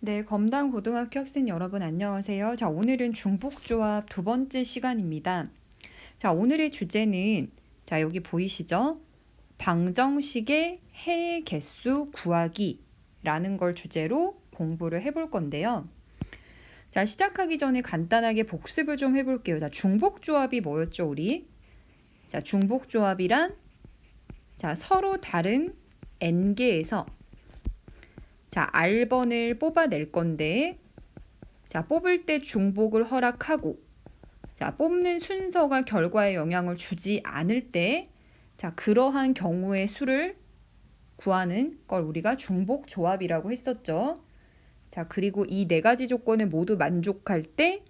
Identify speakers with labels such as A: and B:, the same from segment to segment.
A: 네, 검당 고등학교 학생 여러분 안녕하세요. 자, 오늘은 중복조합 두 번째 시간입니다. 자, 오늘의 주제는 자, 여기 보이시죠? 방정식의 해 개수 구하기라는 걸 주제로 공부를 해볼 건데요. 자, 시작하기 전에 간단하게 복습을 좀 해볼게요. 자, 중복조합이 뭐였죠, 우리? 자, 중복조합이란 자, 서로 다른 n개에서 자, R번을 뽑아낼 건데 자, 뽑을 때 중복을 허락하고 자, 뽑는 순서가 결과에 영향을 주지 않을 때 자, 그러한 경우의 수를 구하는 걸 우리가 중복 조합이라고 했었죠. 자, 그리고 이 네 가지 조건을 모두 만족할 때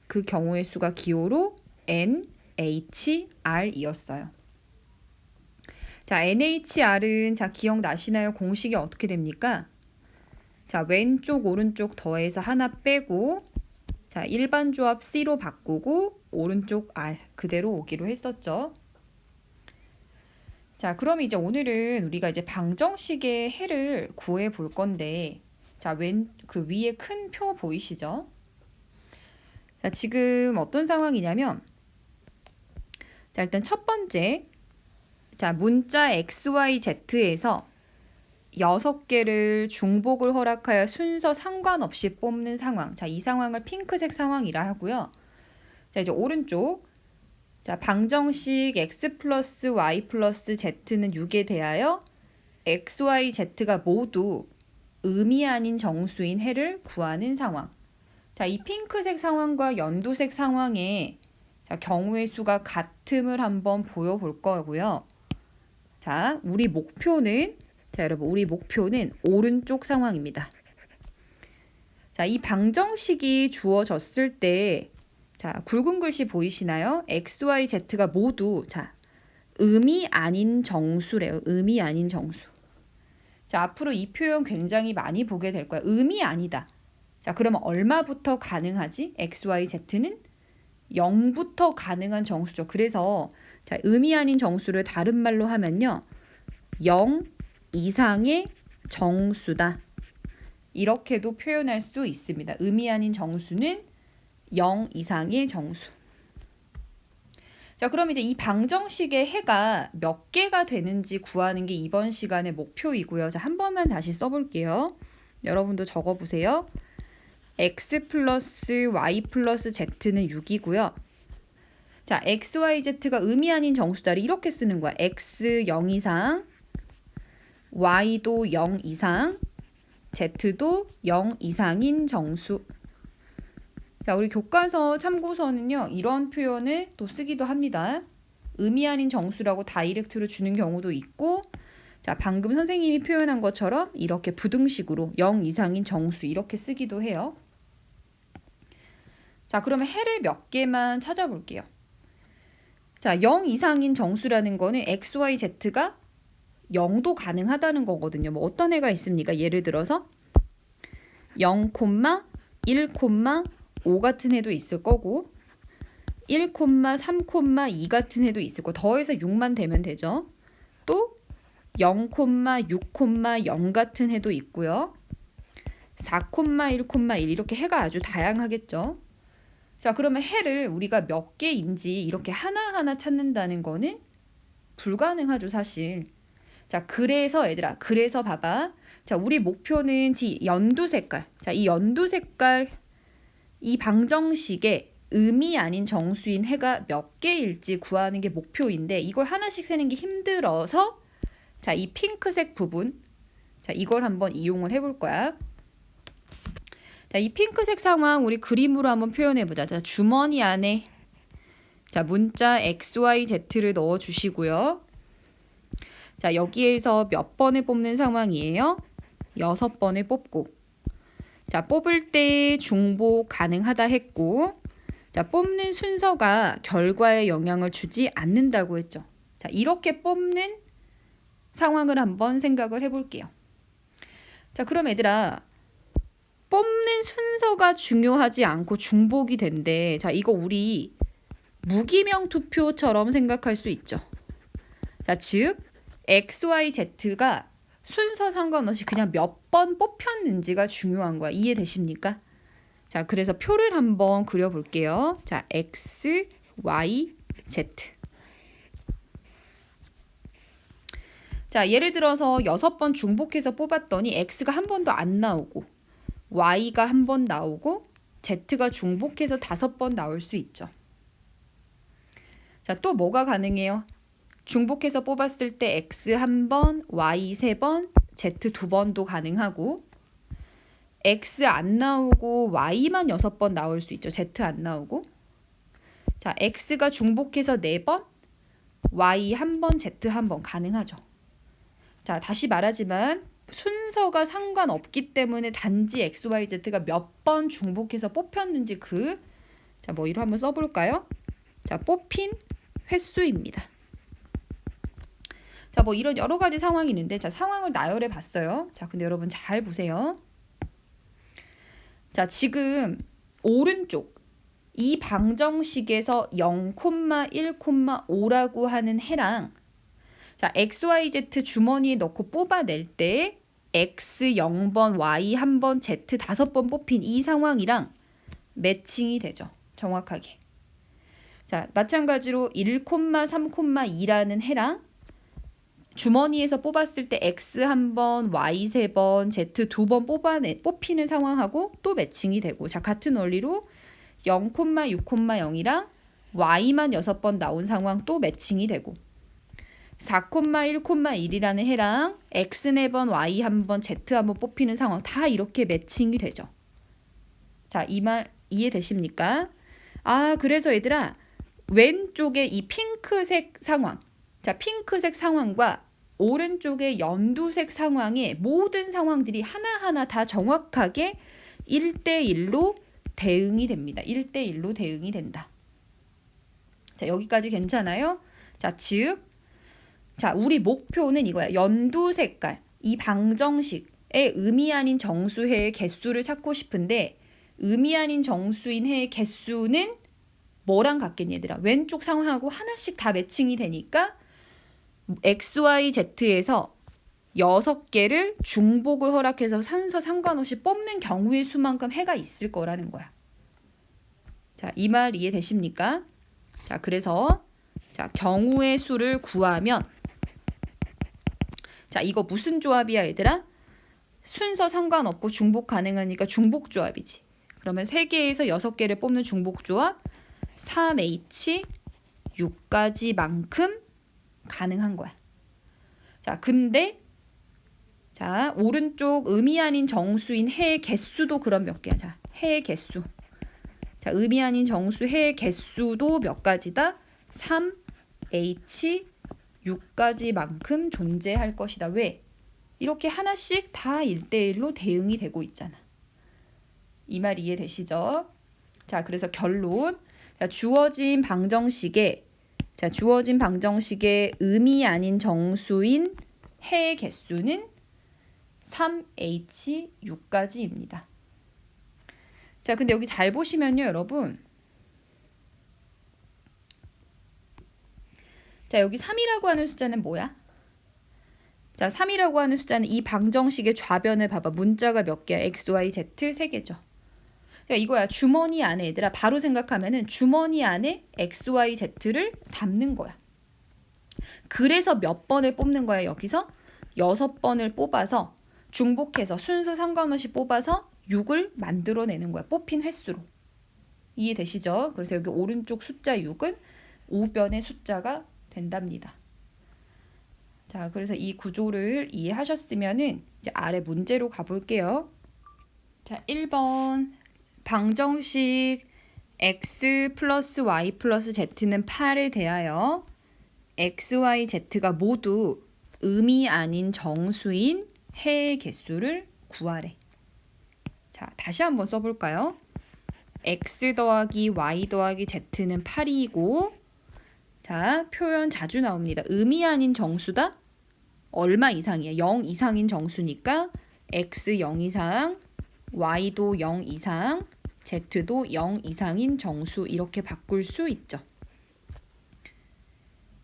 A: 그 경우의 수가 기호로 N, H, R이었어요. 자, NHR은 자, 기억나시나요? 공식이 어떻게 됩니까? 자, 왼쪽 오른쪽 더해서 하나 빼고 자, 일반 조합 C로 바꾸고 오른쪽 R 그대로 오기로 했었죠. 자, 그럼 이제 오늘은 우리가 이제 방정식의 해를 구해 볼 건데 자, 그 위에 큰 표 보이시죠? 자, 지금 어떤 상황이냐면 자, 일단 첫 번째 자, 문자 XYZ에서 6개를 중복을 허락하여 순서 상관없이 뽑는 상황. 자, 이 상황을 핑크색 상황이라 하고요. 자, 이제 오른쪽. 자, 방정식 x 플러스 y 플러스 z는 6에 대하여 x, y, z가 모두 음이 아닌 정수인 해를 구하는 상황. 자, 이 핑크색 상황과 연두색 상황의 자, 경우의 수가 같음을 한번 보여볼 거고요. 자, 우리 목표는 자, 여러분, 우리 목표는 오른쪽 상황입니다. 자, 이 방정식이 주어졌을 때, 자, 굵은 글씨 보이시나요? x, y, z가 모두, 자, 음이 아닌 정수래요. 음이 아닌 정수. 자, 앞으로 이 표현 굉장히 많이 보게 될 거야. 음이 아니다. 자, 그러면 얼마부터 가능하지? x, y, z는 0부터 가능한 정수죠. 그래서, 자, 음이 아닌 정수를 다른 말로 하면요. 0 이상의 정수다. 이렇게도 표현할 수 있습니다. 음이 아닌 정수는 0 이상의 정수. 자, 그럼 이제 이 방정식의 해가 몇 개가 되는지 구하는 게 이번 시간의 목표이고요. 자, 한 번만 다시 써볼게요. 여러분도 적어보세요. x 플러스 y 플러스 z는 6이고요. 자, x, y, z가 음이 아닌 정수다를 이렇게 쓰는 거야. x 0 이상, y도 0 이상, z도 0 이상인 정수. 자, 우리 교과서 참고서는요. 이런 표현을 또 쓰기도 합니다. 음이 아닌 정수라고 다이렉트로 주는 경우도 있고 자, 방금 선생님이 표현한 것처럼 이렇게 부등식으로 0 이상인 정수 이렇게 쓰기도 해요. 자, 그러면 해를 몇 개만 찾아볼게요. 자, 0 이상인 정수라는 거는 x, y, z가 0도 가능하다는 거거든요. 뭐 어떤 애가 있습니까? 예를 들어서 0, 1, 5 같은 애도 있을 거고 1, 3, 2 같은 애도 있을 거고 더해서 6만 되면 되죠. 또 0, 6, 0 같은 애도 있고요. 4, 1, 1 이렇게 해가 아주 다양하겠죠. 자, 그러면 해를 우리가 몇 개인지 이렇게 하나하나 찾는다는 거는 불가능하죠, 사실. 자, 그래서 얘들아, 그래서 봐봐. 자, 우리 목표는 연두 색깔. 자, 이 연두 색깔 이 방정식에 음이 아닌 정수인 해가 몇 개일지 구하는 게 목표인데 이걸 하나씩 세는 게 힘들어서 자, 이 핑크색 부분 자, 이걸 한번 이용을 해볼 거야. 자, 이 핑크색 상황 우리 그림으로 한번 표현해 보자. 자, 주머니 안에 자, 문자 x, y, z를 넣어 주시고요. 자, 여기에서 몇 번을 뽑는 상황이에요? 6번을 뽑고 자, 뽑을 때 중복 가능하다 했고 자, 뽑는 순서가 결과에 영향을 주지 않는다고 했죠. 자, 이렇게 뽑는 상황을 한번 생각을 해볼게요. 자, 그럼 얘들아 뽑는 순서가 중요하지 않고 중복이 된대. 자, 이거 우리 무기명 투표처럼 생각할 수 있죠. 자, 즉 x, y, z가 순서 상관없이 그냥 몇 번 뽑혔는지가 중요한 거야. 이해되십니까? 자, 그래서 표를 한번 그려볼게요. 자, X, Y, Z. 자, 예를 들어서 6번 중복해서 뽑았더니 X가 한 번도 안 나오고 Y가 한 번 나오고 Z가 중복해서 5번 나올 수 있죠. 자, 또 뭐가 가능해요? 중복해서 뽑았을 때 X 한 번, Y 3번, Z 2번도 가능하고 X 안 나오고 Y만 6번 나올 수 있죠. Z 안 나오고. 자, X가 중복해서 4번, Y 한 번, Z 한 번 가능하죠. 자, 다시 말하지만 순서가 상관없기 때문에 단지 X, Y, Z가 몇 번 중복해서 뽑혔는지 자, 뭐 이로 한번 써볼까요? 자, 뽑힌 횟수입니다. 자, 뭐 이런 여러 가지 상황이 있는데, 자, 상황을 나열해 봤어요. 자, 근데 여러분 잘 보세요. 자, 지금 오른쪽 이 방정식에서 0,1,5라고 하는 해랑 자, XYZ 주머니에 넣고 뽑아낼 때 X 0번, Y 1번, Z 5번 뽑힌 이 상황이랑 매칭이 되죠. 정확하게. 자, 마찬가지로 1,3,2라는 해랑 주머니에서 뽑았을 때 X 1번, Y 3번, Z 2번 뽑히는 상황하고 또 매칭이 되고, 자, 같은 원리로 0,6,0이랑 Y만 6번 나온 상황 또 매칭이 되고, 4,1,1이라는 해랑 X 4번, Y 1번, Z 1번 뽑히는 상황 다 이렇게 매칭이 되죠. 자, 이 말 이해되십니까? 아, 그래서 얘들아, 왼쪽에 이 핑크색 상황, 자, 핑크색 상황과 오른쪽의 연두색 상황의 모든 상황들이 하나하나 다 정확하게 1대1로 대응이 됩니다. 1대1로 대응이 된다. 자, 여기까지 괜찮아요? 자, 즉 자, 우리 목표는 이거야. 연두 색깔, 이 방정식의 의미 아닌 정수해의 개수를 찾고 싶은데, 의미 아닌 정수인 해의 개수는 뭐랑 같겠니, 얘들아? 왼쪽 상황하고 하나씩 다 매칭이 되니까 X, Y, Z에서 6개를 중복을 허락해서 순서 상관없이 뽑는 경우의 수만큼 해가 있을 거라는 거야. 자, 이 말 이해되십니까? 자, 그래서 자, 경우의 수를 구하면, 자, 이거 무슨 조합이야, 얘들아? 순서 상관없고 중복 가능하니까 중복 조합이지. 그러면 3개에서 6개를 뽑는 중복 조합 3H 6가지만큼 가능한 거야. 자, 근데 자, 오른쪽 의미 아닌 정수인 해의 개수도 그럼 몇 개야? 자, 해의 개수. 자, 의미 아닌 정수 해의 개수도 몇 가지다? 3H 6가지만큼 존재할 것이다. 왜? 이렇게 하나씩 다 1대1로 대응이 되고 있잖아. 이 말 이해되시죠? 자, 그래서 결론. 자, 주어진 방정식의 의미 아닌 정수인 해의 개수는 3H 6가지입니다. 자, 근데 여기 잘 보시면요, 여러분. 자, 여기 3이라고 하는 숫자는 뭐야? 자, 3이라고 하는 숫자는 이 방정식의 좌변을 봐봐. 문자가 몇 개야? X, Y, Z 3개죠. 그러니까 이거야. 주머니 안에, 얘들아, 바로 생각하면은 주머니 안에 X, Y, Z를 담는 거야. 그래서 몇 번을 뽑는 거야, 여기서? 6번을 뽑아서 중복해서 순서 상관없이 뽑아서 6을 만들어내는 거야. 뽑힌 횟수로. 이해되시죠? 그래서 여기 오른쪽 숫자 6은 우변의 숫자가 된답니다. 자, 그래서 이 구조를 이해하셨으면은 이제 아래 문제로 가볼게요. 자, 1번 방정식 x 플러스 y 플러스 z는 8에 대하여 x, y, z가 모두 의미 아닌 정수인 해의 개수를 구하래. 자, 다시 한번 써볼까요? x 더하기 y 더하기 z는 8이고, 자, 표현 자주 나옵니다. 의미 아닌 정수다? 얼마 이상이야? 0 이상인 정수니까 x 0 이상, y도 0 이상, z도 0 이상인 정수, 이렇게 바꿀 수 있죠.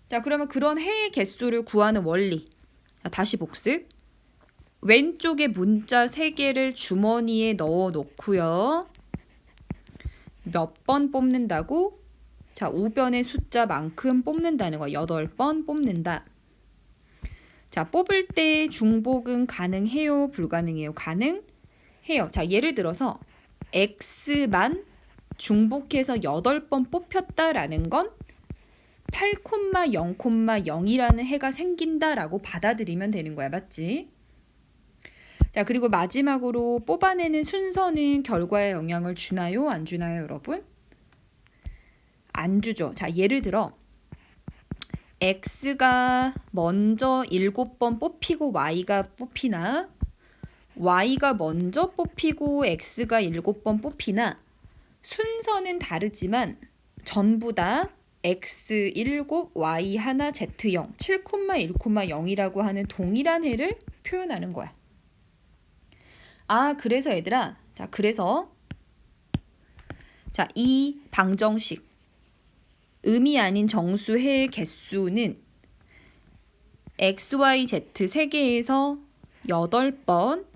A: 자, 그러면 그런 해의 개수를 구하는 원리. 자, 다시 복습. 왼쪽에 문자 3개를 주머니에 넣어 놓고요. 몇 번 뽑는다고? 자, 우변의 숫자만큼 뽑는다는 거야. 8번 뽑는다. 자, 뽑을 때 중복은 가능해요? 불가능해요? 가능해요. 자, 예를 들어서 X만 중복해서 8번 뽑혔다라는 건 8,0,0,이라는 해가 생긴다라고 받아들이면 되는 거야. 맞지? 자, 그리고 마지막으로 뽑아내는 순서는 결과에 영향을 주나요? 안 주나요, 여러분? 안 주죠. 자, 예를 들어 X가 먼저 7번 뽑히고 Y가 뽑히나, Y가 먼저 뽑히고 X가 7번 뽑히나, 순서는 다르지만 전부 다 X 7, Y 1, Z 0, 7,1,0이라고 하는 동일한 해를 표현하는 거야. 아, 그래서 얘들아, 자, 이 방정식 음이 아닌 정수의 개수는 X, Y, Z 3개에서 8번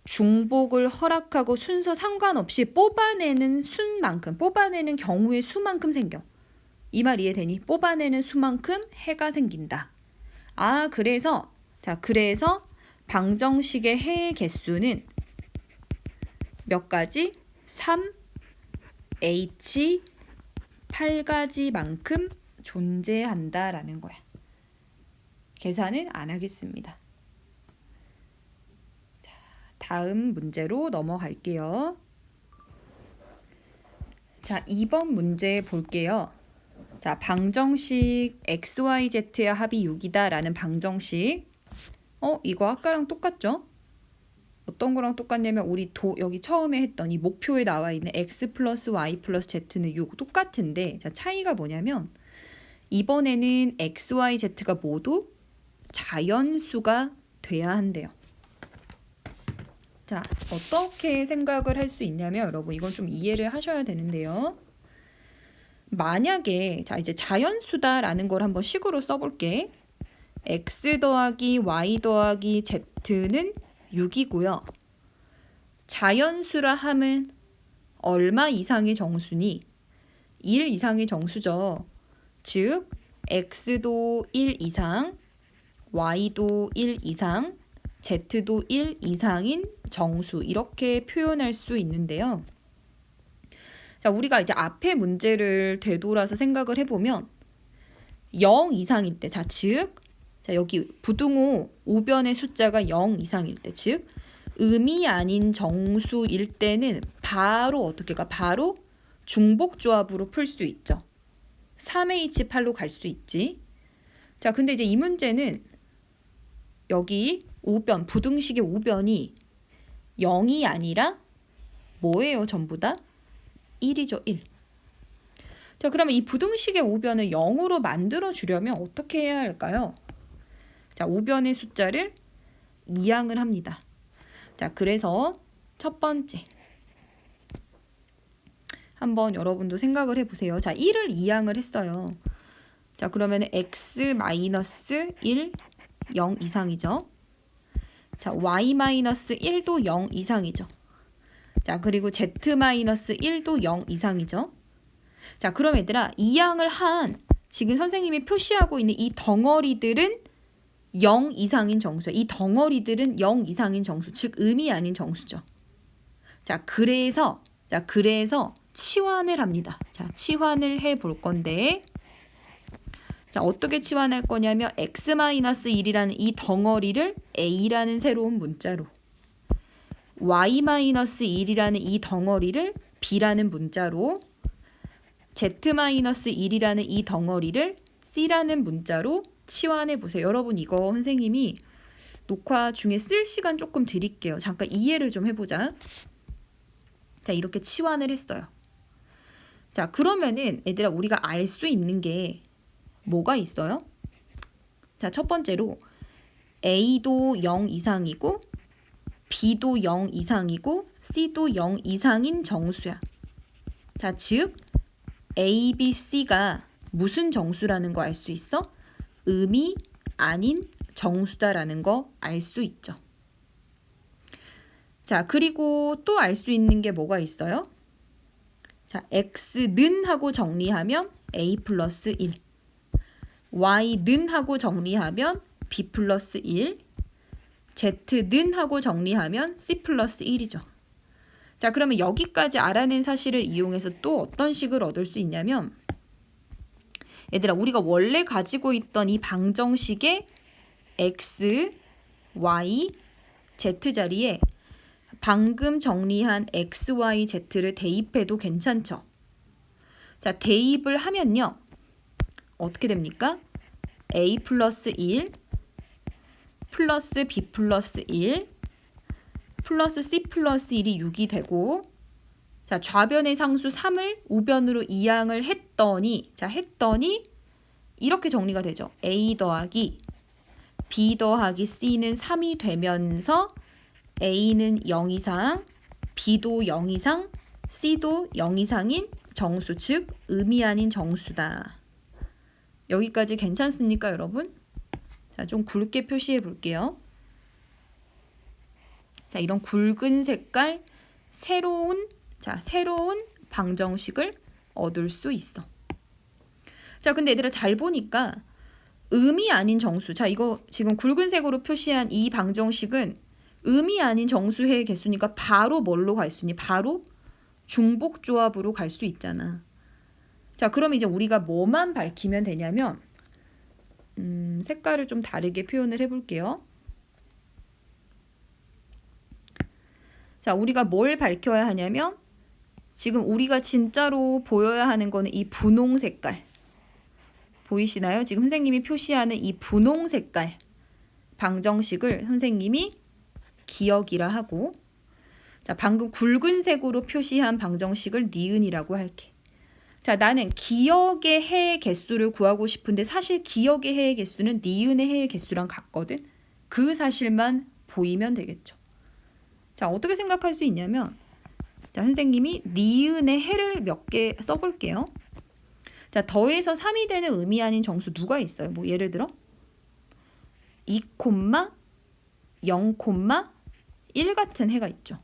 A: 중복을 허락하고 순서 상관없이 뽑아내는 수만큼, 뽑아내는 경우의 수만큼 생겨. 이 말 이해되니? 뽑아내는 수만큼 해가 생긴다. 아, 그래서 방정식의 해의 개수는 몇 가지? 3, H, 8가지만큼 존재한다라는 거야. 계산은 안 하겠습니다. 자, 다음 문제로 넘어갈게요. 자, 2번 문제 볼게요. 자, 방정식 XYZ의 합이 6이다 라는 방정식. 이거 아까랑 똑같죠? 어떤 거랑 똑같냐면 우리 여기 처음에 했던 이 목표에 나와 있는 X 플러스 Y 플러스 Z는 6 똑같은데, 자, 차이가 뭐냐면 이번에는 X, Y, Z가 모두 자연수가 돼야 한대요. 자, 어떻게 생각을 할 수 있냐면 여러분 이건 좀 이해를 하셔야 되는데요. 만약에 자, 이제 자연수다라는 걸 한번 식으로 써볼게. X 더하기 Y 더하기 Z는 6이고요. 자연수라 함은 얼마 이상의 정수니? 1 이상의 정수죠. 즉 X도 1 이상, Y도 1 이상, Z도 1 이상인 정수, 이렇게 표현할 수 있는데요. 자, 우리가 이제 앞에 문제를 되돌아서 생각을 해보면 0 이상일 때, 자, 여기 부등호 우변의 숫자가 0 이상일 때, 즉 음이 아닌 정수일 때는 바로 어떻게 가? 바로 중복 조합으로 풀 수 있죠. 3H8로 갈 수 있지. 자, 근데 이제 이 문제는 여기 우변, 부등식의 우변이 0이 아니라 뭐예요? 전부 다 1이죠. 1. 자, 그러면 이 부등식의 우변을 0으로 만들어 주려면 어떻게 해야 할까요? 자, 우변의 숫자를 이항을 합니다. 자, 그래서 첫 번째 한번 여러분도 생각을 해보세요. 자, 1을 이항을 했어요. 자, 그러면 x-1 0 이상이죠. 자, y-1도 0 이상이죠. 자, 그리고 z-1도 0 이상이죠. 자, 그럼 얘들아, 이항을 한 지금 선생님이 표시하고 있는 이 덩어리들은 0 이상인 정수야. 이 덩어리들은 0 이상인 정수, 즉 음이 아닌 정수죠. 자, 그래서 치환을 합니다. 자, 치환을 해 볼 건데, 자, 어떻게 치환할 거냐면 x-1이라는 이 덩어리를 a라는 새로운 문자로, y-1이라는 이 덩어리를 b라는 문자로, z-1이라는 이 덩어리를 c라는 문자로 치환해 보세요. 여러분 이거 선생님이 녹화 중에 쓸 시간 조금 드릴게요. 잠깐 이해를 좀 해보자. 자, 이렇게 치환을 했어요. 자, 그러면은 얘들아 우리가 알 수 있는 게 뭐가 있어요? 자, 첫 번째로 A도 0 이상이고 B도 0 이상이고 C도 0 이상인 정수야. 자, 즉 A, B, C가 무슨 정수라는 거 알 수 있어? 음이 아닌 정수다라는 거 알 수 있죠. 자, 그리고 또 알 수 있는 게 뭐가 있어요? 자, x는 하고 정리하면 a 플러스 1, y는 하고 정리하면 b 플러스 1, z는 하고 정리하면 c 플러스 1이죠. 자, 그러면 여기까지 알아낸 사실을 이용해서 또 어떤 식을 얻을 수 있냐면, 얘들아, 우리가 원래 가지고 있던 이 방정식의 x, y, z 자리에 방금 정리한 x, y, z를 대입해도 괜찮죠? 자, 대입을 하면요, 어떻게 됩니까? a 플러스 1 플러스 b 플러스 1 플러스 c 플러스 1이 6이 되고, 자, 좌변의 상수 3을 우변으로 이항을 했더니, 자, 했더니 이렇게 정리가 되죠. a 더하기 b 더하기 c는 3이 되면서 a는 0 이상, b도 0 이상, c도 0 이상인 정수, 즉 음이 아닌 정수다. 여기까지 괜찮습니까, 여러분? 자, 좀 굵게 표시해 볼게요. 자, 이런 굵은 색깔 새로운 방정식을 얻을 수 있어. 자, 근데 얘들아, 잘 보니까 음이 아닌 정수. 자, 이거 지금 굵은 색으로 표시한 이 방정식은 음이 아닌 정수의 개수니까 바로 뭘로 갈 수 있니? 바로 중복조합으로 갈 수 있잖아. 자, 그럼 이제 우리가 뭐만 밝히면 되냐면, 색깔을 좀 다르게 표현을 해볼게요. 자, 우리가 뭘 밝혀야 하냐면, 지금 우리가 진짜로 보여야 하는 거는 이 분홍 색깔. 보이시나요? 지금 선생님이 표시하는 이 분홍 색깔 방정식을 선생님이 기억이라 하고, 자, 방금 굵은색으로 표시한 방정식을 니은이라고 할게. 자, 나는 기억의 해의 개수를 구하고 싶은데 사실 기억의 해의 개수는 니은의 해의 개수랑 같거든. 그 사실만 보이면 되겠죠. 자, 어떻게 생각할 수 있냐면, 자, 선생님이 니은의 해를 몇 개 써볼게요. 자, 더해서 3이 되는 음이 아닌 정수 누가 있어요? 뭐 예를 들어 2, 0, 1 같은 해가 있죠.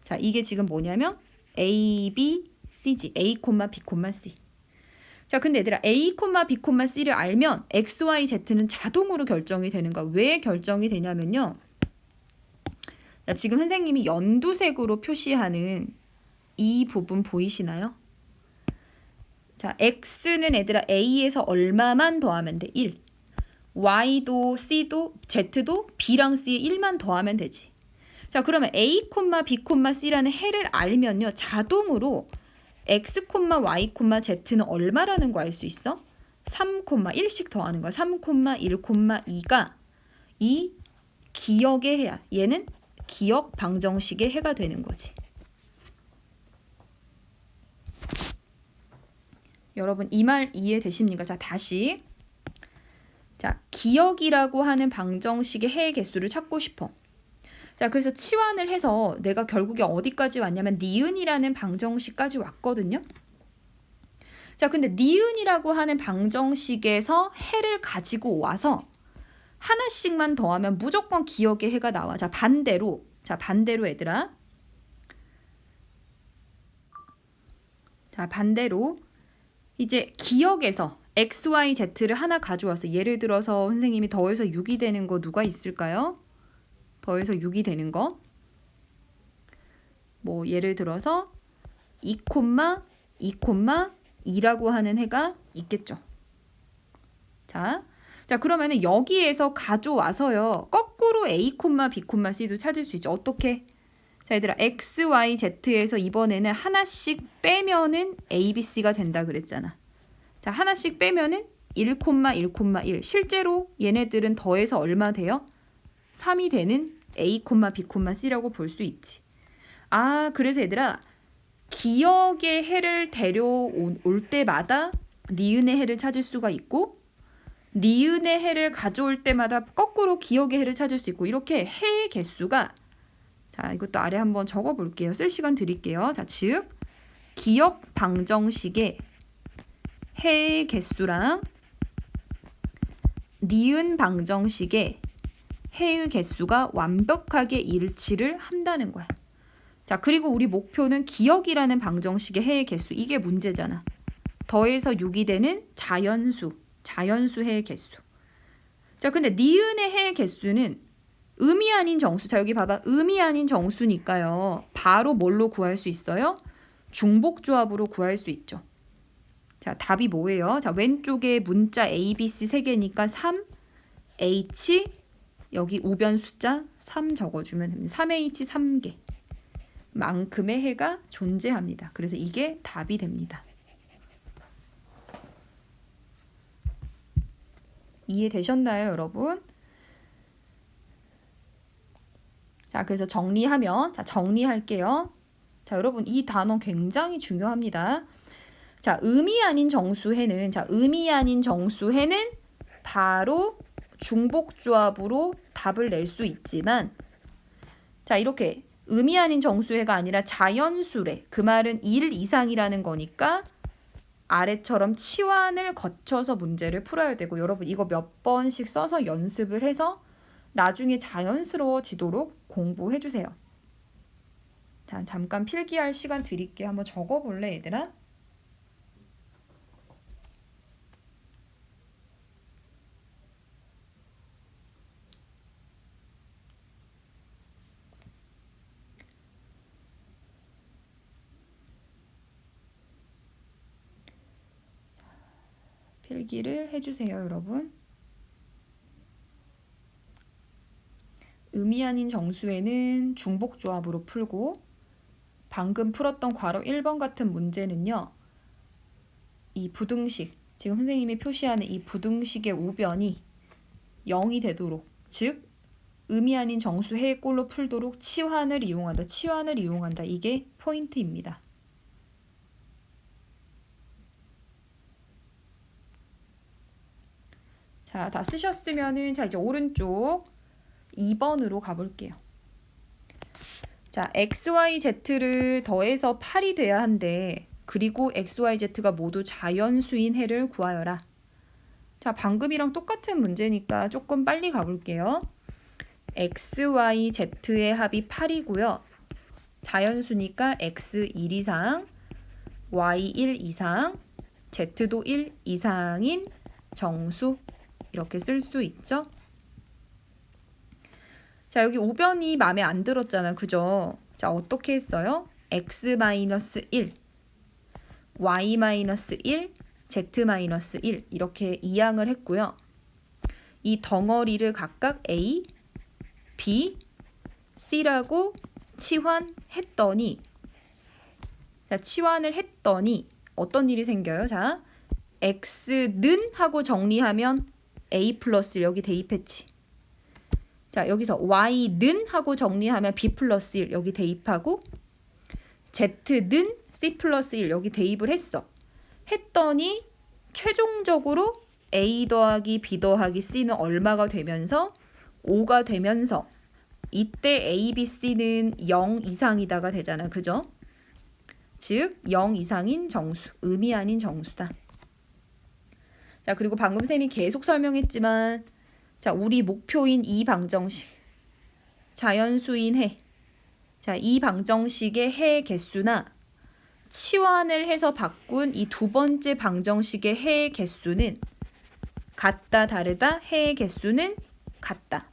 A: 자, 이게 지금 뭐냐면 A, B, C지. A, B, C. 자, 근데 얘들아, A, B, C를 알면 X, Y, Z는 자동으로 결정이 되는 거야. 왜 결정이 되냐면요, 자, 지금 선생님이 연두색으로 표시하는 이 부분 보이시나요? 자, X는 얘들아 A에서 얼마만 더하면 돼? 1. Y도 C도 Z도 B랑 C에 1만 더하면 되지. 자, 그러면 A, B, C라는 해를 알면요, 자동으로 X, Y, Z는 얼마라는 거 알 수 있어? 3, 1씩 더하는 거야. 3, 1, 2가 이 기억의 해야. 얘는 기억 방정식의 해가 되는 거지. 여러분, 이 말 이해되십니까? 자, 다시. 자, 기억이라고 하는 방정식의 해의 개수를 찾고 싶어. 자, 그래서 치환을 해서 내가 결국에 어디까지 왔냐면 니은이라는 방정식까지 왔거든요. 자, 근데 니은이라고 하는 방정식에서 해를 가지고 와서 하나씩만 더하면 무조건 기억의 해가 나와. 자, 반대로 얘들아. 자, 반대로 이제 기억에서 X, Y, Z를 하나 가져와서, 예를 들어서 선생님이 더해서 6이 되는 거 누가 있을까요? 더해서 6이 되는 거. 뭐 예를 들어서 2, 2,2라고 하는 해가 있겠죠. 자, 그러면은 여기에서 가져와서요, 거꾸로 A, B, C도 찾을 수 있죠. 어떻게? 자, 얘들아, X, Y, Z에서 이번에는 하나씩 빼면은 A, B, C가 된다 그랬잖아. 자, 하나씩 빼면은 1, 1. 실제로 얘네들은 더해서 얼마 돼요? 3이 되는 A, B, C라고 볼 수 있지. 아, 그래서 얘들아, 기억의 해를 데려올 때마다 니은의 해를 찾을 수가 있고, 니은의 해를 가져올 때마다 거꾸로 기억의 해를 찾을 수 있고, 이렇게 해의 개수가, 자, 이것도 아래 한번 적어볼게요. 쓸 시간 드릴게요. 자, 즉 기억 방정식의 해의 개수랑 니은 방정식의 해의 개수가 완벽하게 일치를 한다는 거야. 자, 그리고 우리 목표는 기억이라는 방정식의 해의 개수. 이게 문제잖아. 더해서 6이 되는 자연수 해의 개수. 자, 근데 니은의 해의 개수는 음이 아닌 정수. 자, 여기 봐봐. 음이 아닌 정수니까요. 바로 뭘로 구할 수 있어요? 중복조합으로 구할 수 있죠. 자, 답이 뭐예요? 자, 왼쪽에 문자 A, B, C 3개니까 3, H, 여기 우변 숫자 3 적어주면 됩니다. 3H 3개 만큼의 해가 존재합니다. 그래서 이게 답이 됩니다. 이해되셨나요, 여러분? 자, 그래서 정리하면, 자, 정리할게요. 자, 여러분, 이 단어 굉장히 중요합니다. 자, 음이 아닌 정수해는, 자, 음이 아닌 정수해는 바로 중복조합으로 답을 낼 수 있지만, 자, 이렇게 음이 아닌 정수해가 아니라 자연수래. 그 말은 1 이상이라는 거니까 아래처럼 치환을 거쳐서 문제를 풀어야 되고, 여러분 이거 몇 번씩 써서 연습을 해서 나중에 자연스러워지도록 공부해 주세요. 자, 잠깐 필기할 시간 드릴게요. 한번 적어볼래, 얘들아? 필기를 해주세요, 여러분. 음이 아닌 정수에는 중복조합으로 풀고, 방금 풀었던 괄호 1번 같은 문제는요, 이 부등식, 지금 선생님이 표시하는 이 부등식의 우변이 0이 되도록, 즉 음이 아닌 정수해의 꼴로 풀도록 치환을 이용한다. 이게 포인트입니다. 자, 다 쓰셨으면은, 자, 이제 오른쪽 2번으로 가볼게요. 자, XYZ를 더해서 8이 돼야 한대. 그리고 XYZ가 모두 자연수인 해를 구하여라. 자, 방금이랑 똑같은 문제니까 조금 빨리 가볼게요. XYZ의 합이 8이고요. 자연수니까 X1 이상, Y1 이상, Z도 1 이상인 정수. 이렇게 쓸 수 있죠. 자, 여기 우변이 마음에 안 들었잖아. 그죠? 자, 어떻게 했어요? X-1, Y-1, Z-1 이렇게 이항을 했고요. 이 덩어리를 각각 A, B, C라고 치환했더니, 자, 치환을 했더니 어떤 일이 생겨요? 자, X는 하고 정리하면 A 플러스 여기 대입했지. 자, 여기서 Y는 하고 정리하면 B 플러스 1 여기 대입하고, Z는 C 플러스 1 여기 대입을 했더니 최종적으로 A 더하기 B 더하기 C는 얼마가 되면서 5가 되면서, 이때 A, B, C는 0 이상이다가 되잖아. 그죠? 즉 0 이상인 정수, 음이 아닌 정수다. 자, 그리고 방금 쌤이 계속 설명했지만, 자, 우리 목표인 이 방정식, 자연수인 해. 자, 이 방정식의 해 개수나 치환을 해서 바꾼 이 두 번째 방정식의 해 개수는 같다, 다르다, 해의 개수는 같다.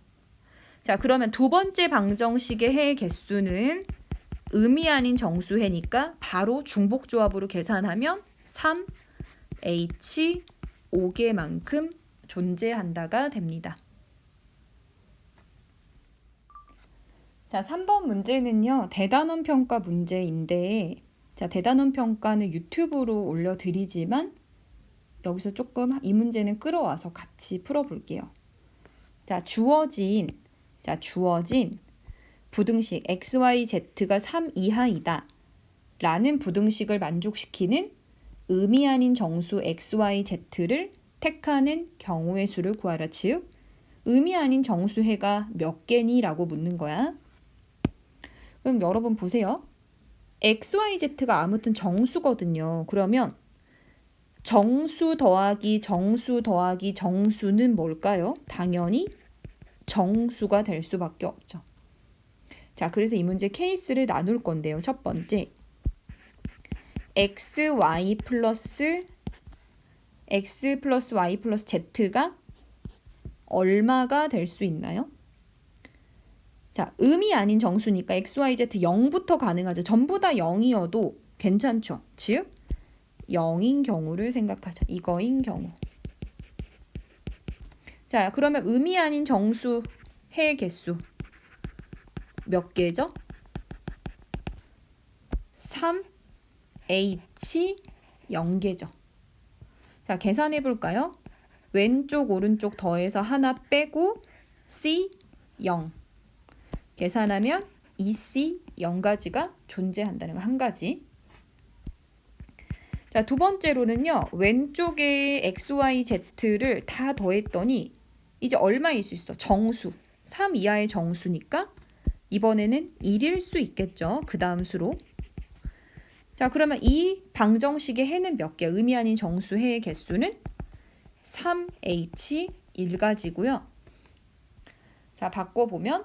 A: 자, 그러면 두 번째 방정식의 해의 개수는 음이 아닌 정수해니까 바로 중복조합으로 계산하면 3H 5개만큼 존재한다가 됩니다. 자, 3번 문제는요, 대단원 평가 문제인데, 자, 대단원 평가는 유튜브로 올려드리지만 여기서 조금 이 문제는 끌어와서 같이 풀어볼게요. 자, 주어진 부등식 XYZ가 3 이하이다 라는 부등식을 만족시키는 음이 아닌 정수 XYZ를 택하는 경우의 수를 구하라. 즉, 음이 아닌 정수해가 몇 개니? 라고 묻는 거야. 그럼 여러분 보세요. XYZ가 아무튼 정수거든요. 그러면 정수 더하기 정수 더하기 정수는 뭘까요? 당연히 정수가 될 수밖에 없죠. 자, 그래서 이 문제 케이스를 나눌 건데요. 첫 번째, x 플러스 y 플러스 z가 얼마가 될 수 있나요? 자, 음이 아닌 정수니까 x, y, z 0부터 가능하죠. 전부 다 0이어도 괜찮죠. 즉 0인 경우를 생각하자. 이거인 경우. 자, 그러면 음이 아닌 정수 해 개수 몇 개죠? 3h 0개죠. 자, 계산해 볼까요? 왼쪽 오른쪽 더해서 하나 빼고 c 0. 계산하면 2c 0가지가 존재한다는 거 한 가지. 자, 두 번째로는요. 왼쪽에 x, y, z를 다 더했더니 이제 얼마일 수 있어? 정수. 3 이하의 정수니까 이번에는 1일 수 있겠죠. 그 다음 수로. 자, 그러면 이 방정식의 해는 몇 개? 음이 아닌 정수 해의 개수는 3h 1가지고요. 자, 바꿔보면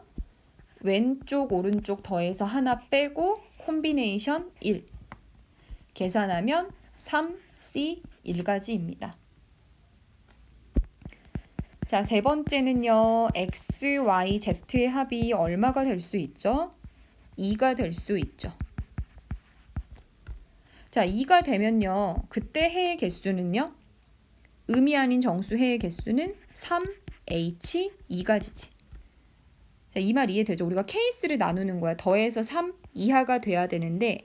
A: 왼쪽 오른쪽 더해서 하나 빼고 콤비네이션 1. 계산하면 3c 1가지입니다. 자, 세 번째는요. x, y, z의 합이 얼마가 될 수 있죠? 2가 될 수 있죠. 자, 2가 되면요. 그때 해의 개수는요. 음이 아닌 정수 해의 개수는 3h 2가지지. 자, 이 말 이해되죠? 우리가 케이스를 나누는 거야. 더해서 3 이하가 돼야 되는데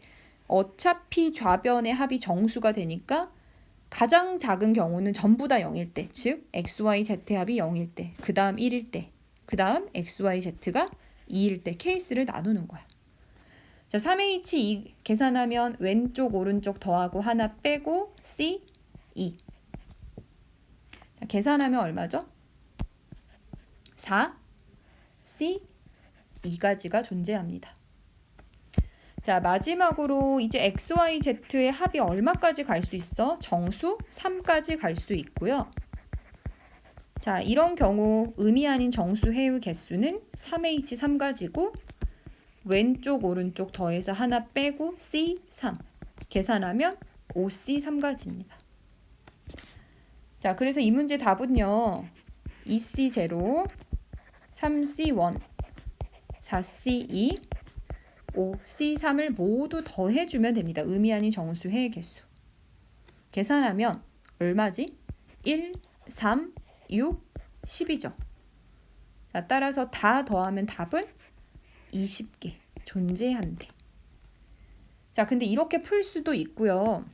A: 어차피 좌변의 합이 정수가 되니까 가장 작은 경우는 전부 다 0일 때, 즉 x, y, z의 합이 0일 때, 그 다음 1일 때, 그 다음 x, y, z가 2일 때 케이스를 나누는 거야. 자, 3h2 계산하면 왼쪽 오른쪽 더하고 하나 빼고 c 2. 자, 계산하면 얼마죠? 4 c 2가지가 존재합니다. 자, 마지막으로 이제 x, y, z의 합이 얼마까지 갈 수 있어? 정수 3까지 갈 수 있고요. 자, 이런 경우 음이 아닌 정수 해의 개수는 3h 3가지고 왼쪽 오른쪽 더해서 하나 빼고 c 3. 계산하면 5c 3가지입니다. 자, 그래서 이 문제 답은요. 2c 0, 3c 1, 4c 2, 5c 3을 모두 더해주면 됩니다. 음이 아닌 정수 해의 개수. 계산하면 얼마지? 1, 3, 6, 10이죠. 자, 따라서 다 더하면 답은 20개 존재한대. 자, 근데 이렇게 풀 수도 있고요.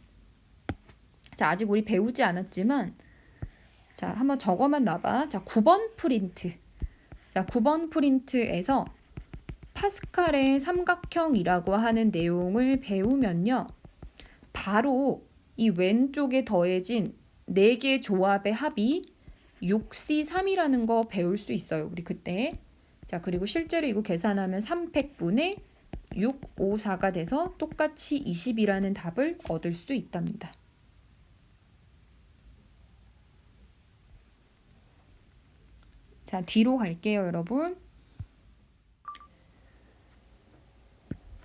A: 자, 아직 우리 배우지 않았지만 자, 한번 적어만 놔봐. 자, 9번 프린트. 자, 9번 프린트에서 파스칼의 삼각형이라고 하는 내용을 배우면요. 바로 이 왼쪽에 더해진 4개 조합의 합이 6C3이라는 거 배울 수 있어요. 우리 그때. 자, 그리고 실제로 이거 계산하면 300분의 654가 돼서 똑같이 20이라는 답을 얻을 수 있답니다. 자, 뒤로 갈게요, 여러분.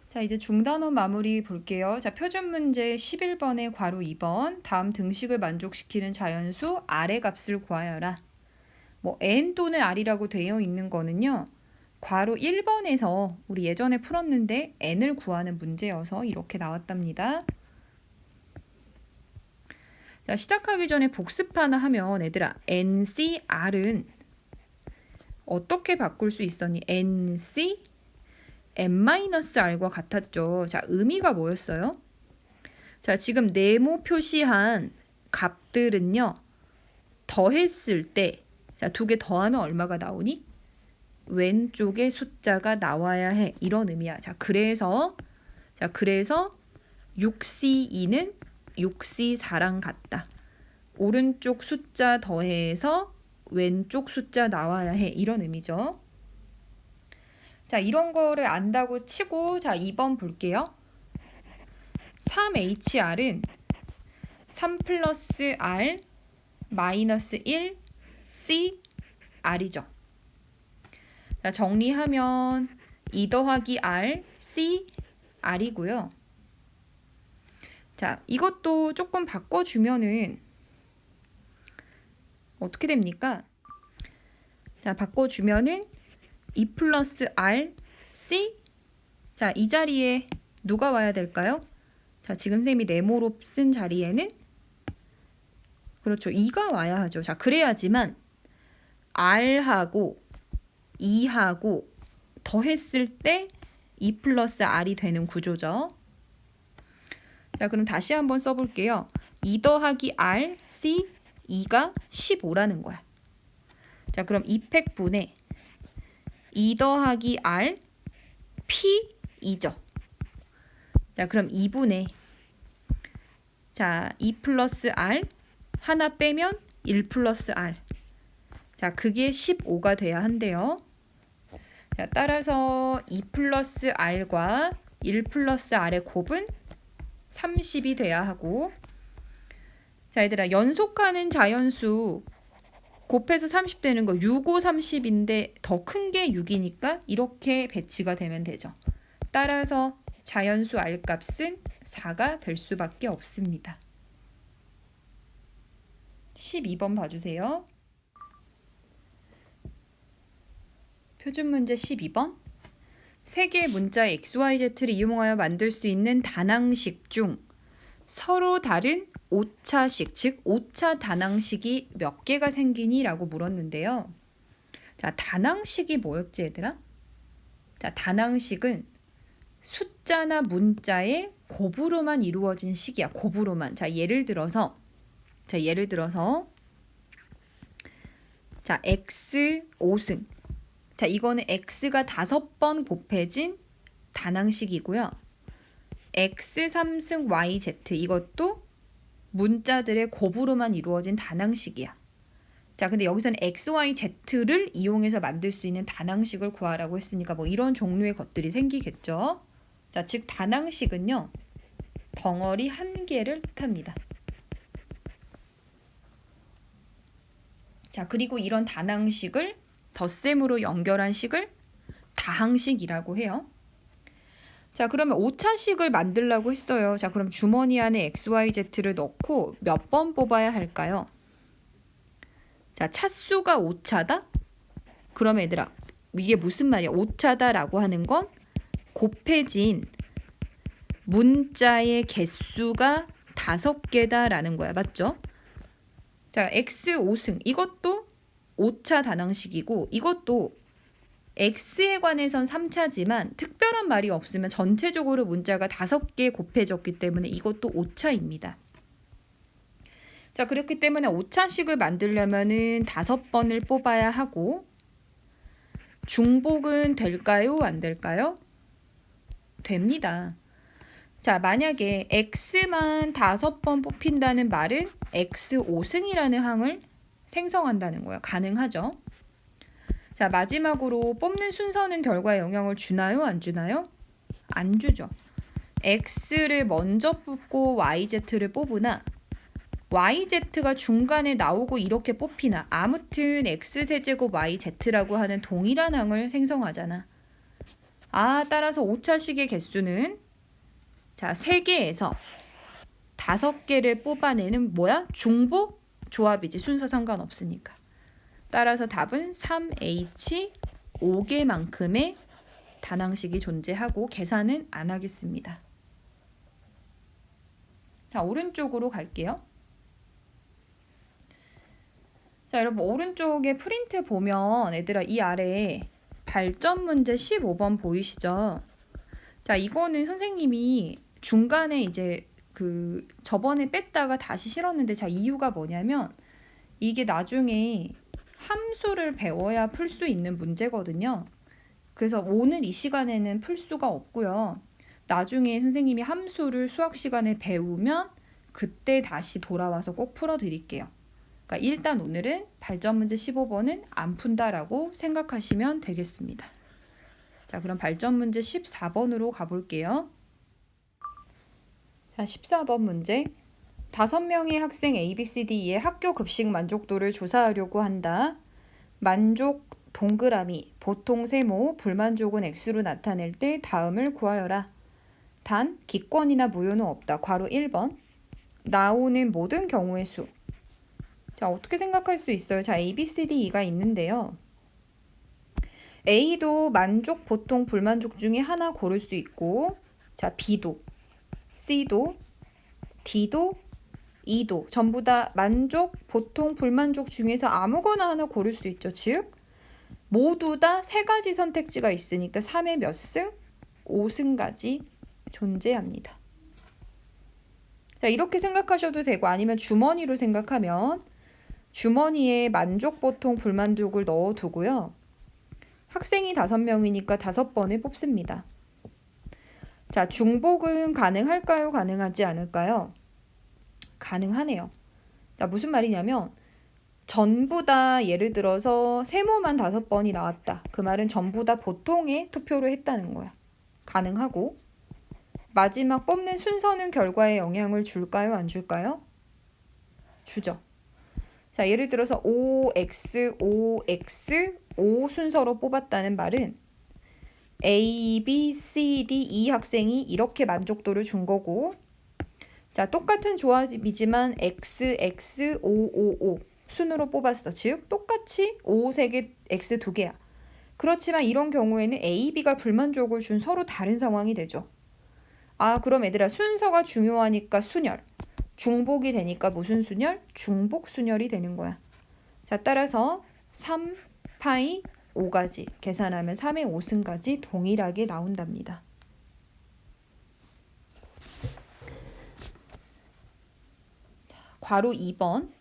A: 자, 이제 중단원 마무리 볼게요. 자, 표준 문제 11번의 괄호 2번. 다음 등식을 만족시키는 자연수 R의 값을 구하여라. 뭐 n 또는 R이라고 되어 있는 거는요. 괄호 1번에서 우리 예전에 풀었는데 n을 구하는 문제여서 이렇게 나왔답니다. 자, 시작하기 전에 복습 하나 하면 얘들아 NCR은 어떻게 바꿀 수 있었니? NC n-r과 같았죠. 자, 의미가 뭐였어요? 자, 지금 네모 표시한 값들은요. 더했을 때 자, 2개 더하면 얼마가 나오니? 왼쪽에 숫자가 나와야 해. 이런 의미야. 자, 그래서 6C2는 6C4랑 같다. 오른쪽 숫자 더해서 왼쪽 숫자 나와야 해. 이런 의미죠. 자, 이런 거를 안다고 치고 자, 2번 볼게요. 3HR은 3 플러스 R 마이너스 1 CR이죠. 자, 정리하면 2 더하기 R, C, R이고요. 자, 이것도 조금 바꿔주면은 어떻게 됩니까? 자, 바꿔주면은 2 플러스 R, C. 자, 이 자리에 누가 와야 될까요? 자, 지금 쌤이 네모로 쓴 자리에는 그렇죠. 2가 와야 하죠. 자, 그래야지만 R하고 2하고 더했을 때 2 플러스 R이 되는 구조죠. 자, 그럼 다시 한번 써볼게요. 2 더하기 R, C, 2가 15라는 거야. 자, 그럼 2팩분의 2 더하기 R, P, 2죠. 자, 그럼 2분의 자, 2 플러스 R 하나 빼면 1 플러스 R. 자, 그게 15가 돼야 한대요. 자, 따라서 2 플러스 R과 1 플러스 R의 곱은 30이 돼야 하고, 자, 얘들아, 연속하는 자연수 곱해서 30 되는 거 6, 5, 30인데 더 큰 게 6이니까 이렇게 배치가 되면 되죠. 따라서 자연수 R 값은 4가 될 수밖에 없습니다. 12번 봐주세요. 표준 문제 12번. 세 개의 문자 XYZ를 이용하여 만들 수 있는 다낭식 중 서로 다른 오차식, 즉 오차 다낭식이 몇 개가 생기니? 라고 물었는데요. 자, 다낭식이 뭐였지, 얘들아? 자, 다낭식은 숫자나 문자의 곱으로만 이루어진 식이야. 곱으로만. 자, 예를 들어서 자, X 5승. 자, 이거는 X가 5번 곱해진 다낭식이고요. X 3승 YZ, 이것도 문자들의 곱으로만 이루어진 다낭식이야. 자, 근데 여기서는 XYZ를 이용해서 만들 수 있는 다낭식을 구하라고 했으니까 뭐 이런 종류의 것들이 생기겠죠. 자, 즉 다낭식은요, 덩어리 한 개를 뜻합니다. 자, 그리고 이런 다낭식을 덧셈으로 연결한 식을 다항식이라고 해요. 자, 그러면 오차식을 만들려고 했어요. 자, 그럼 주머니 안에 XYZ를 넣고 몇 번 뽑아야 할까요? 자, 차수가 오차다? 그럼 얘들아, 이게 무슨 말이야? 오차다라고 하는 건 곱해진 문자의 개수가 5개다라는 거야. 맞죠? 자, X 5승. 이것도 5차 다낭식이고, 이것도 X에 관해선 3차지만 특별한 말이 없으면 전체적으로 문자가 5개 곱해졌기 때문에 이것도 5차입니다. 자, 그렇기 때문에 5차식을 만들려면은 5번을 뽑아야 하고, 중복은 될까요? 안 될까요? 됩니다. 자, 만약에 X만 5번 뽑힌다는 말은 X 5승이라는 항을 생성한다는 거야. 가능하죠? 자, 마지막으로 뽑는 순서는 결과에 영향을 주나요? 안 주나요? 안 주죠. X를 먼저 뽑고 YZ를 뽑으나 YZ가 중간에 나오고 이렇게 뽑히나 아무튼 X세제곱 YZ라고 하는 동일한 항을 생성하잖아. 따라서 오차식의 개수는 자, 3개에서 5개를 뽑아내는 뭐야? 중복 조합이지. 순서 상관없으니까. 따라서 답은 3H 5개만큼의 다낭식이 존재하고 계산은 안 하겠습니다. 자, 오른쪽으로 갈게요. 자, 여러분 오른쪽에 프린트 보면 얘들아 이 아래에 발전 문제 15번 보이시죠? 자, 이거는 선생님이 중간에 이제 저번에 뺐다가 다시 실었는데, 자, 이유가 뭐냐면 이게 나중에 함수를 배워야 풀 수 있는 문제거든요. 그래서 오늘 이 시간에는 풀 수가 없고요. 나중에 선생님이 함수를 수학 시간에 배우면 그때 다시 돌아와서 꼭 풀어드릴게요. 그러니까 일단 오늘은 발전 문제 15번은 안 푼다라고 생각하시면 되겠습니다. 자, 그럼 발전 문제 14번으로 가볼게요. 자, 14번 문제. 5명의 학생 ABCD의 학교 급식 만족도를 조사하려고 한다. 만족 동그라미 보통 세모 불만족은 x로 나타낼 때 다음을 구하여라. 단 기권이나 무효는 없다. 괄호 1번. 나오는 모든 경우의 수. 자, 어떻게 생각할 수 있어요? 자, A, B, C, D, E가 있는데요. A도 만족, 보통, 불만족 중에 하나 고를 수 있고, 자, B도, C도, D도, E도 전부 다 만족, 보통, 불만족 중에서 아무거나 하나 고를 수 있죠. 즉, 모두 다 세 가지 선택지가 있으니까 3의 몇 승? 5승까지 존재합니다. 자, 이렇게 생각하셔도 되고 아니면 주머니로 생각하면 주머니에 만족, 보통, 불만족을 넣어두고요. 학생이 5명이니까 5번을 뽑습니다. 자, 중복은 가능할까요? 가능하지 않을까요? 가능하네요. 자, 무슨 말이냐면 전부 다 예를 들어서 세모만 5번이 나왔다. 그 말은 전부 다 보통의 투표를 했다는 거야. 가능하고 마지막 뽑는 순서는 결과에 영향을 줄까요? 안 줄까요? 주죠. 자, 예를 들어서 OX, OX, O 순서로 뽑았다는 말은 A, B, C, D, E 학생이 이렇게 만족도를 준 거고, 자, 똑같은 조합이지만 X, X, O, O, O 순으로 뽑았어. 즉 똑같이 O 3개, X 2개야. 그렇지만 이런 경우에는 A, B가 불만족을 준 서로 다른 상황이 되죠. 아, 그럼 얘들아 순서가 중요하니까 순열, 중복이 되니까 무슨 순열? 중복 순열이 되는 거야. 자, 따라서 3 파이 5까지 계산하면 3의 5승까지 동일하게 나온답니다. 자, 괄호 2번.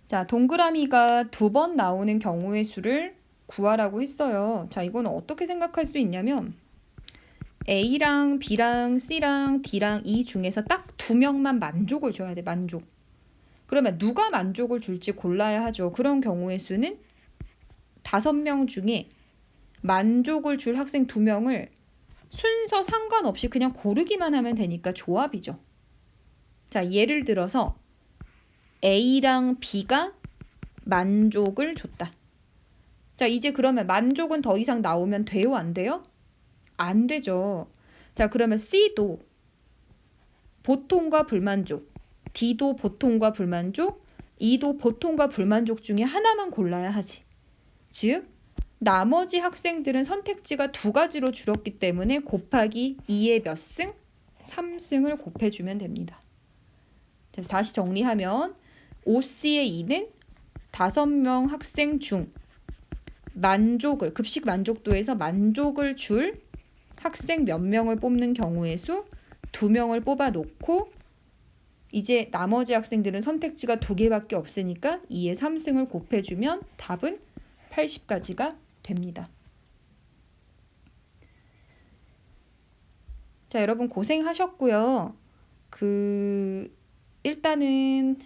A: 자, 동그라미가 2번 나오는 경우의 수를 구하라고 했어요. 자, 이건 어떻게 생각할 수 있냐면 A랑 B랑 C랑 D랑 E 중에서 딱 2명만 만족을 줘야 돼. 만족. 그러면 누가 만족을 줄지 골라야 하죠. 그런 경우의 수는 5명 중에 만족을 줄 학생 2명을 순서 상관없이 그냥 고르기만 하면 되니까 조합이죠. 자, 예를 들어서 A랑 B가 만족을 줬다. 자, 이제 그러면 만족은 더 이상 나오면 돼요? 안 돼요? 안 되죠. 자, 그러면 C도 보통과 불만족, D도 보통과 불만족, E도 보통과 불만족 중에 하나만 골라야 하지. 즉, 나머지 학생들은 선택지가 2가지로 줄었기 때문에 곱하기 2의 몇 승? 3승을 곱해주면 됩니다. 자, 다시 정리하면 OC의 2는 5명 학생 중 만족을, 급식 만족도에서 만족을 줄 학생 몇 명을 뽑는 경우의 수 2명을 뽑아 놓고 이제 나머지 학생들은 선택지가 2개밖에 없으니까 2의 3승을 곱해주면 답은 80까지가 됩니다. 자, 여러분 고생하셨고요. 일단은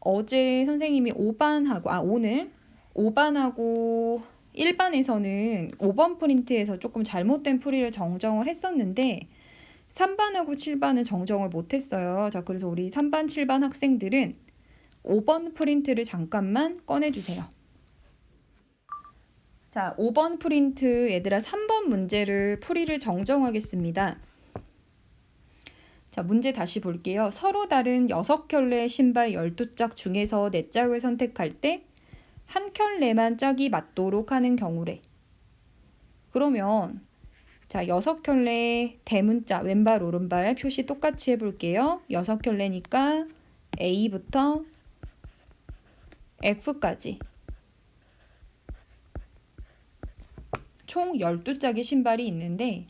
A: 어제 선생님이 오늘 5반하고 1반에서는 5번 프린트에서 조금 잘못된 풀이를 정정을 했었는데 3반하고 7반은 정정을 못했어요. 자, 그래서 우리 3반, 7반 학생들은 5번 프린트를 잠깐만 꺼내주세요. 자, 5번 프린트 얘들아 3번 문제를 풀이를 정정하겠습니다. 자, 문제 다시 볼게요. 서로 다른 6켤레 신발 12짝 중에서 4짝을 선택할 때 한 켤레만 짝이 맞도록 하는 경우래. 그러면 자, 6켤레 대문자 왼발 오른발 표시 똑같이 해볼게요. 6켤레니까 A부터 F까지 총 12짝의 신발이 있는데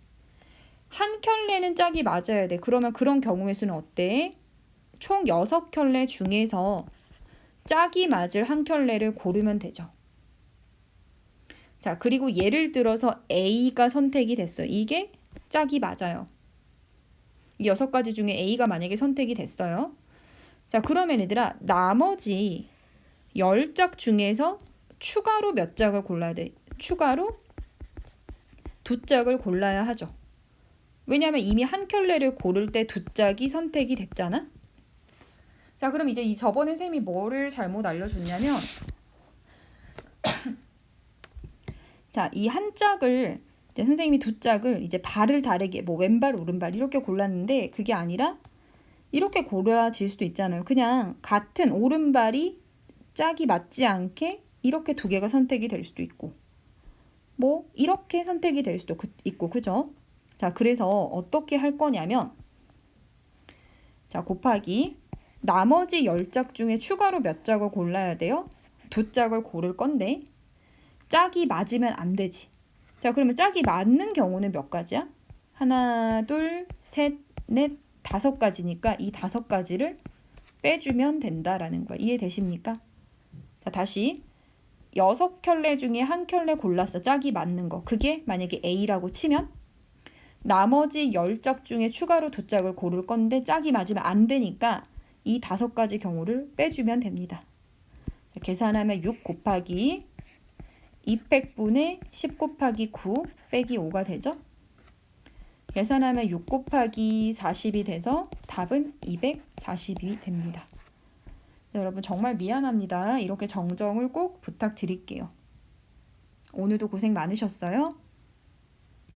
A: 한 켤레는 짝이 맞아야 돼. 그러면 그런 경우의 수는 어때? 총 6켤레 중에서 짝이 맞을 한 켤레를 고르면 되죠. 자, 그리고 예를 들어서 A가 선택이 됐어요. 이게 짝이 맞아요. 이 6가지 중에 A가 만약에 선택이 됐어요. 자, 그러면 얘들아 나머지 10짝 중에서 추가로 몇 짝을 골라야 돼? 추가로 2짝을 골라야 하죠. 왜냐하면 이미 한 켤레를 고를 때 2짝이 선택이 됐잖아. 자, 그럼 이제 저번에 쌤이 뭐를 잘못 알려줬냐면 자, 이 한 짝을 이제 선생님이 두 짝을 이제 발을 다르게 뭐 왼발, 오른발 이렇게 골랐는데 그게 아니라 이렇게 고려질 수도 있잖아요. 그냥 같은 오른발이 짝이 맞지 않게 이렇게 두 개가 선택이 될 수도 있고 뭐 이렇게 선택이 될 수도 있고 그죠? 자, 그래서 어떻게 할 거냐면 자, 곱하기 나머지 10짝 중에 추가로 몇 짝을 골라야 돼요? 두 짝을 고를 건데 짝이 맞으면 안 되지. 자, 그러면 짝이 맞는 경우는 몇 가지야? 하나, 둘, 셋, 넷, 5가지니까 이 5가지를 빼주면 된다라는 거야. 이해되십니까? 자, 다시 6켤레 중에 한 켤레 골랐어. 짝이 맞는 거. 그게 만약에 A라고 치면 나머지 10짝 중에 추가로 두 짝을 고를 건데 짝이 맞으면 안 되니까 이 5가지 경우를 빼주면 됩니다. 자, 계산하면 6 곱하기 200분의 10 곱하기 9 빼기 5가 되죠. 계산하면 6 곱하기 40이 돼서 답은 240이 됩니다. 네, 여러분 정말 미안합니다. 이렇게 정정을 꼭 부탁드릴게요. 오늘도 고생 많으셨어요.